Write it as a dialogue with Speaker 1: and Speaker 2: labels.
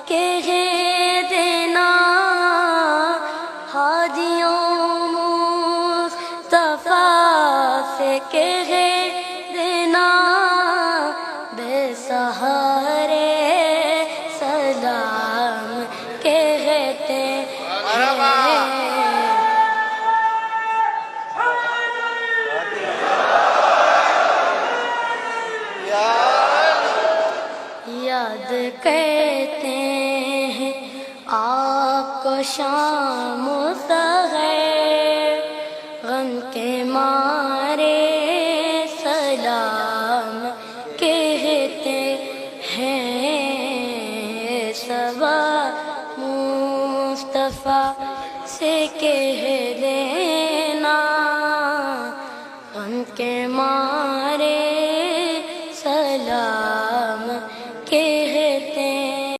Speaker 1: کہہ دینا ہادیوں مصطفیٰ سے کہہ دینا بے سہارے سلام کہتے ہیں یاد کرتے ہیں آپ کو شام و سحر غم کے مارے سلام کہتے ہیں صبا مصطفیٰ سے کہہ دینا غم کے مارے